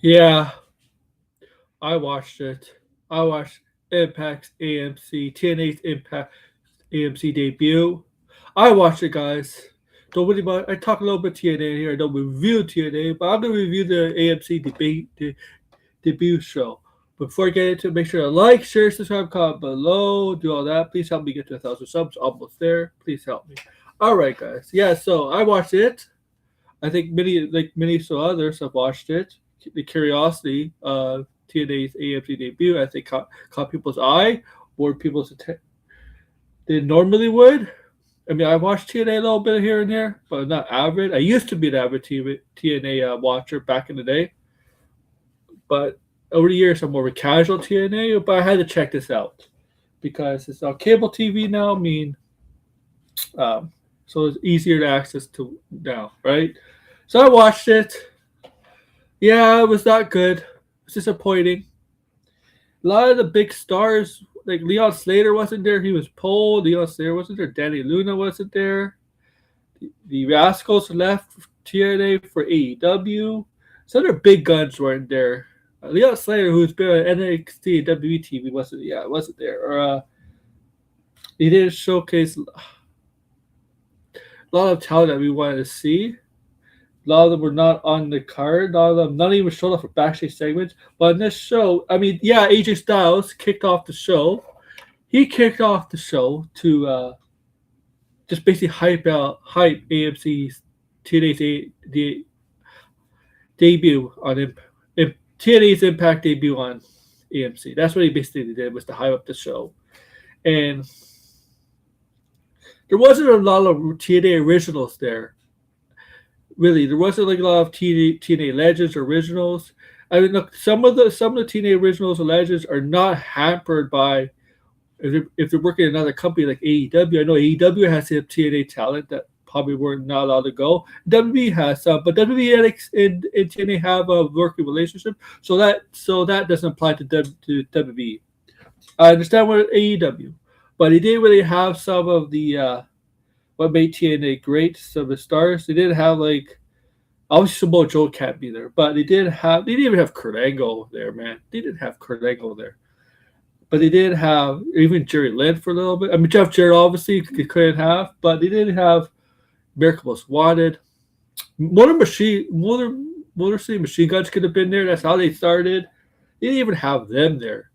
Yeah, I watched it. I watched Impact's AMC, TNA's Impact AMC debut. I watched it, guys. Don't worry about. I talk a little bit TNA here. I don't review TNA, but I'm gonna review the AMC debut show. Before I get into it, make sure to like, share, subscribe, comment below, do all that. Please help me get to 1,000 subs. Almost there. Please help me. All right, guys. Yeah, so I watched it. I think many so others have watched it. The curiosity of TNA's AMC debut, I think, caught people's eye, more people's attention than normally would. I mean, I watched TNA a little bit here and there, but not avid. I used to be an avid TNA watcher back in the day, but over the years, I'm more of a casual TNA. But I had to check this out because it's on cable TV now. I mean, um, so it's easier to access to now, right? So I watched it. Yeah, it was not good. It's disappointing. A lot of the big stars, like Leon Slater wasn't there. He was pulled. Leon Slater wasn't there. Danny Luna wasn't there. The Rascals left TNA for AEW. Some of their big guns weren't there. Leon Slater, who's been on NXT and WWE TV, wasn't there. Or he didn't showcase a lot of talent that we wanted to see. A lot of them were not on the card. A lot of them not even showed up for backstage segments. But in this show, I mean, yeah, AJ Styles kicked off the show. He kicked off the show to just basically hype AMC's debut on TNA's Impact debut on AMC. That's what he basically did, was to hype up the show. And there wasn't a lot of TNA originals there. Really, there wasn't like a lot of TNA Legends or originals. I mean, look, some of the TNA originals or legends are not hampered by if they're working in another company like AEW. I know AEW has some TNA talent that probably were not allowed to go. WWE has some, but WWE and TNA have a working relationship, so that doesn't apply to WWE. I understand what AEW, but he didn't really have some of the what made TNA great. Some of the stars they didn't have like obviously Samoa Joe can't be there, but they didn't even have Kurt Angle there, man. They didn't have Kurt Angle there, but they did have even Jerry Lynn for a little bit. I mean Jeff Jarrett obviously they couldn't have, but they didn't have Miracle Most Wanted. Motor City Machine Guns could have been there. That's how they started. They didn't even have them there.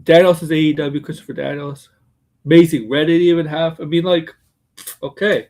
Daniels is AEW, Christopher Daniels. Amazing Red didn't even have. I mean, like, okay.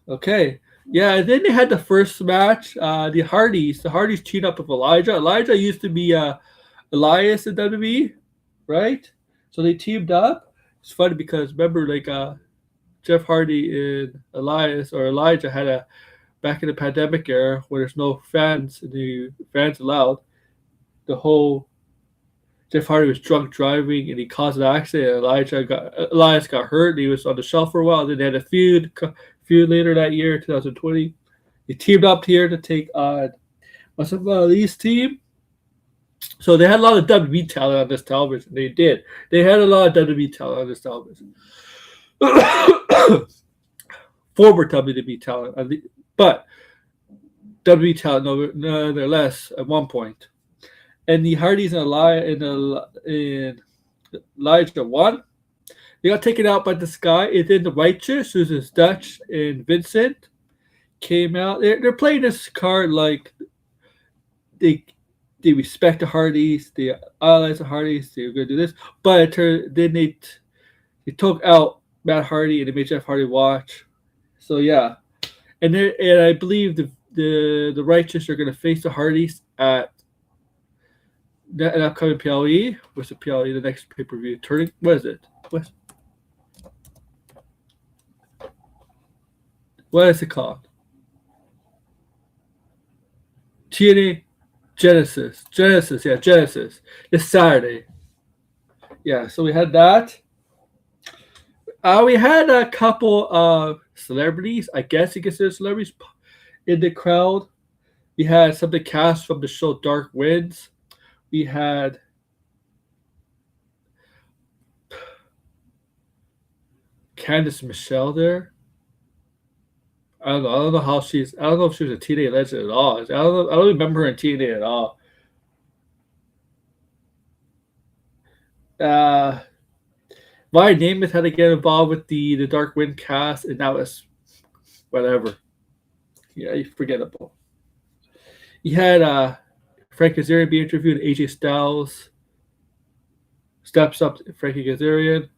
Okay. Yeah, and then they had the first match. The Hardys. The Hardys teamed up with Elijah. Elijah used to be Elias in WWE, right? So they teamed up. It's funny because remember, like Jeff Hardy and Elias or Elijah had a back in the pandemic era where there's no fans and the fans allowed. The whole Jeff Hardy was drunk driving and he caused an accident. Elias got hurt. And he was on the shelf for a while. Then they had a feud later that year, 2020. They teamed up here to take on Mustafa Ali's team. So they had a lot of WWE talent on this television. They did. They had a lot of WWE talent on this television. Former WWE talent, but WWE talent nonetheless at one point. And the Hardys and Elijah won. They got taken out by this guy. And then the Righteous, who's his Dutch, and Vincent came out. They're playing this card like they they respect the Hardys, they idolize the Hardys, they're going to do this. But then they took out Matt Hardy and they made Jeff Hardy watch. So yeah, and I believe the Righteous are going to face the Hardys at an upcoming PLE. What's the PLE? The next pay per view turning. What is it? What is it called? TNA Genesis. Genesis, yeah, Genesis. This Saturday. Yeah, so we had that. We had a couple of celebrities, I guess you consider celebrities, in the crowd. We had some of the cast from the show Dark Winds. We had Candice Michelle there. I don't know. I don't know how she's. I don't know if she was a TNA legend at all. I don't know. I don't remember her in TNA at all. Uh, Ryan Namath had to get involved with the Dark Wind cast, and that was whatever. Yeah, forgettable. You had Frank Kazarian be interviewed. AJ Styles steps up to Frankie Kazarian,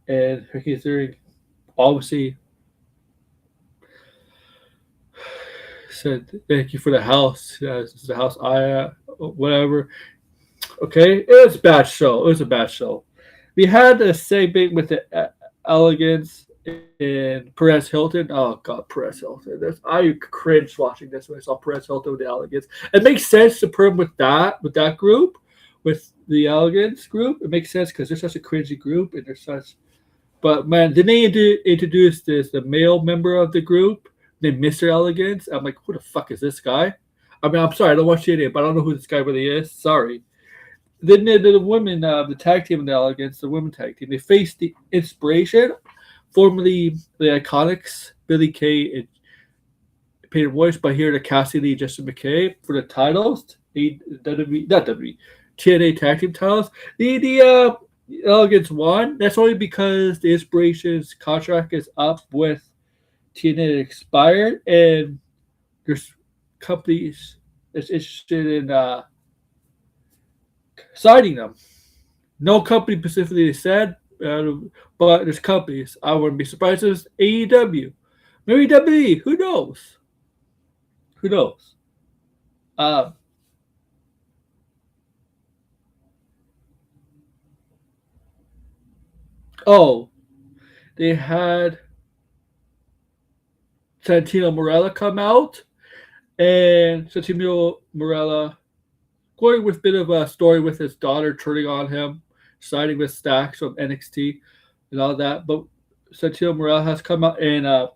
and Frankie Kazarian obviously said, "Thank you for the house. This is the house whatever." Okay, it was a bad show. It was a bad show. We had a segment with the elegance in Perez Hilton. Oh God, Perez Hilton. I cringed watching this when I saw Perez Hilton with the elegance. It makes sense to put him with that group, with the elegance group. It makes sense because they're such a cringy group and they're such. But man, then they introduced the male member of the group named Mr. Elegance. I'm like, who the fuck is this guy? I mean, I'm sorry, I don't watch TNA, but I don't know who this guy really is. Sorry. Then the women, the tag team now against the women tag team, they faced the Inspiration, formerly the Iconics, Billy Kay and Peter Boyce, but here the Cassidy and Justin McKay for the titles, not WWE, TNA tag team titles. The Elegance won. That's only because the Inspiration's contract is up with TNA expired, and there's companies that's interested in signing them. No company specifically said, but there's companies. I wouldn't be surprised if it's AEW. Maybe WWE. Who knows? Who knows? Uh, oh, they had Santino Morella come out, and Santino Morella going with a bit of a story with his daughter turning on him, siding with Stacks from NXT and all that. But Santino Morella has come out and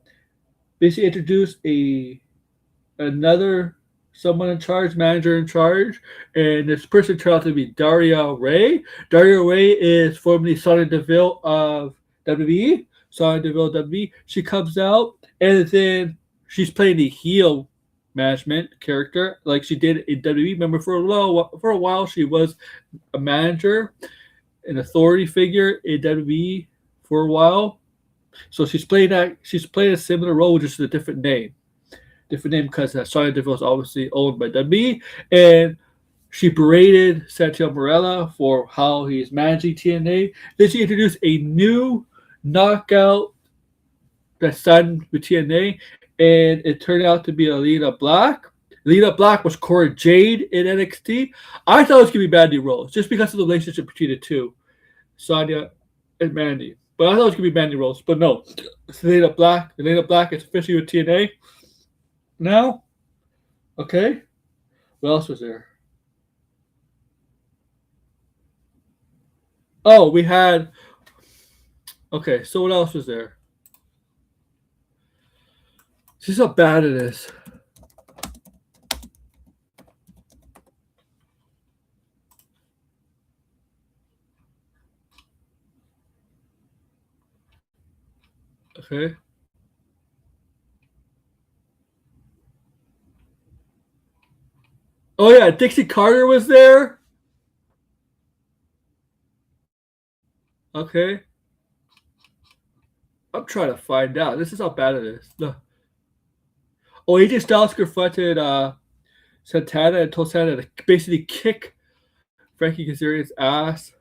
basically introduced another someone in charge, manager in charge, and this person turned out to be Daria Ray. Daria Ray is formerly Sonya Deville of WWE. Sonya Deville WWE. She comes out and then she's playing the heel management character like she did in WWE. Remember for a while she was a manager, an authority figure in WWE for a while. So she's playing that. She's playing a similar role, just a different name. Different name because Sonya Deville is obviously owned by WWE, and she berated Santino Marella for how he's managing TNA. Then she introduced a new knockout that signed with TNA, and it turned out to be Alita Black. Alita Black was Cora Jade in NXT. I thought it was going to be Mandy Rose just because of the relationship between the two, Sonya and Mandy. But I thought it was going to be Mandy Rose. But no, it's Alita Black. Alita Black is officially with TNA now. Okay. What else was there? Oh, we had. Okay, so what else was there? This is how bad it is. Okay. Oh yeah, Dixie Carter was there. Okay. I'm trying to find out. This is how bad it is. No. Oh, AJ Styles confronted Santana and told Santana to basically kick Frankie Kazarian's ass.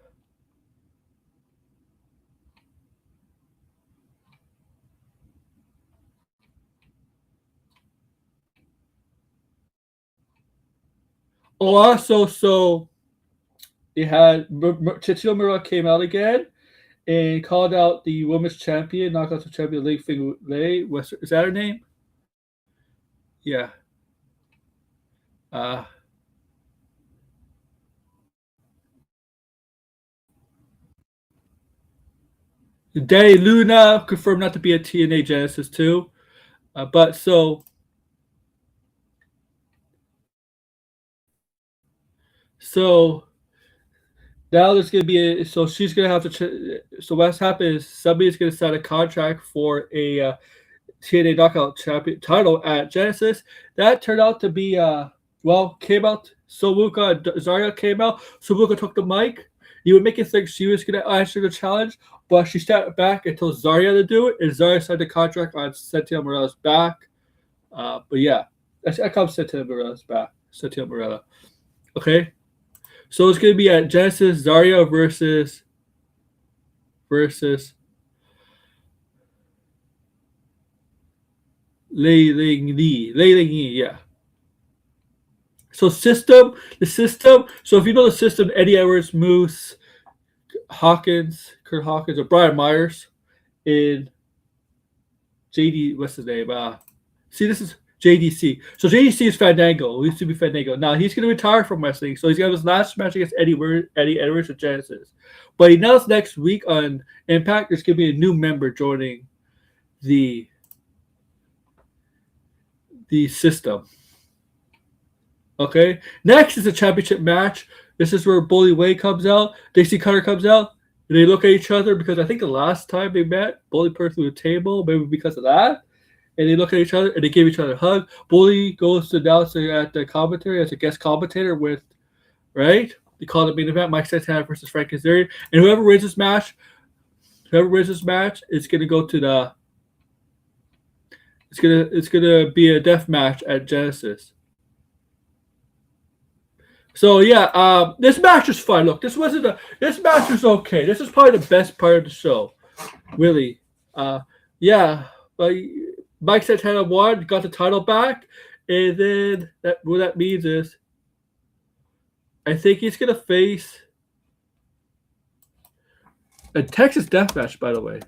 Oh, also, so they had Chichiro Mura came out again and called out the women's champion, knockout champion Lee Fing Lei. Is that her name? Yeah. Uh, Danny Luna confirmed not to be a TNA Genesis too. But so now there's gonna be so she's gonna have to. So what's happened is somebody's gonna sign a contract for a TNA Knockout Champion title at Genesis. That turned out to be came out. Sobuka Zarya came out. Sobuka took the mic. You would make it think she was gonna answer the challenge, but she stepped back and told Zarya to do it, and Zarya signed the contract on Sentinel Morella's back. But yeah, I call Sentinel Morella's back. Sentinel Morella. Okay, so it's gonna be at Genesis Zarya versus Lei Ling Yi, yeah. So the system. So if you know the system, Eddie Edwards, Moose, Kurt Hawkins, or Brian Myers in JD. What's his name? See, this is JDC. So JDC is Fandango. He used to be Fandango. Now he's going to retire from wrestling. So he's got his last match against Eddie Edwards at Genesis. But he announced next week on Impact there's going to be a new member joining the system. Okay. Next is a championship match. This is where Bully Way comes out. Dixie Cutter comes out. And they look at each other because I think the last time they met, Bully put her through a table, maybe because of that. And they look at each other and they give each other a hug. Bully goes to announce at the commentary as a guest commentator with, right? They call it main event, Mike Santana versus Frank Kazarian. And whoever wins this match is gonna go to the it's gonna be a death match at Genesis. So yeah, this match was fun. Look, this match was okay. This is probably the best part of the show, really. Yeah, but Mike Santana won, got the title back, and then what that means is, I think he's gonna face a Texas Death Match. By the way,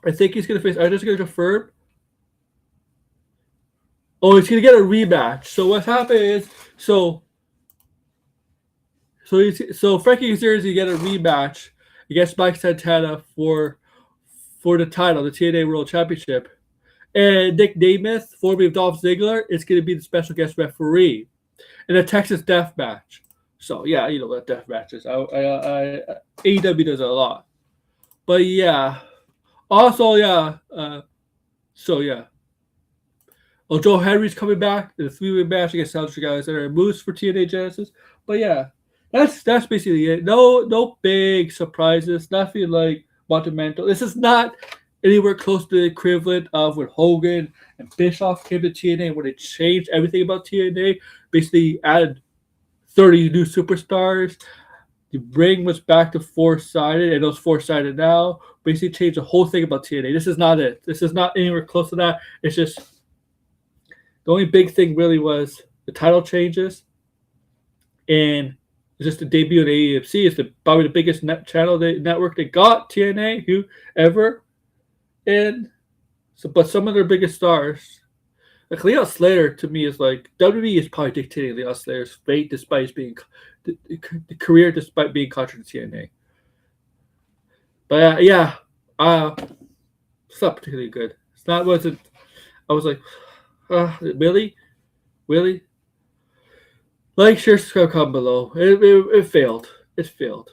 I think he's gonna face. I'm just gonna confirm. Oh, he's gonna get a rematch. So what's happened is so Frankie Kazarian is gonna get a rematch against Mike Santana for the title, the TNA World Championship. And Nick Nemeth, formerly of Dolph Ziggler, is going to be the special guest referee in a Texas Death Match. So, yeah, you know what death matches. AEW does it a lot. But, yeah. Also, yeah. Oh, Joe Henry's coming back in a three-way match against Alexander Alexander and Moose for TNA Genesis. But, yeah. That's basically it. No big surprises. Nothing like monumental. This is not anywhere close to the equivalent of when Hogan and Bischoff came to TNA, when they changed everything about TNA. Basically added 30 new superstars. The ring was back to four-sided, and it was four-sided now. Basically changed the whole thing about TNA. This is not it. This is not anywhere close to that. It's just the only big thing really was the title changes and just the debut of AMC is probably the biggest network that got TNA ever. And but some of their biggest stars, like Leon Slater, to me is like WWE is probably dictating Leon Slater's fate despite being the career despite being contrary to TNA. But it's not particularly good. It's not wasn't. I was like, really. Like, share, subscribe, comment below. It failed. It failed.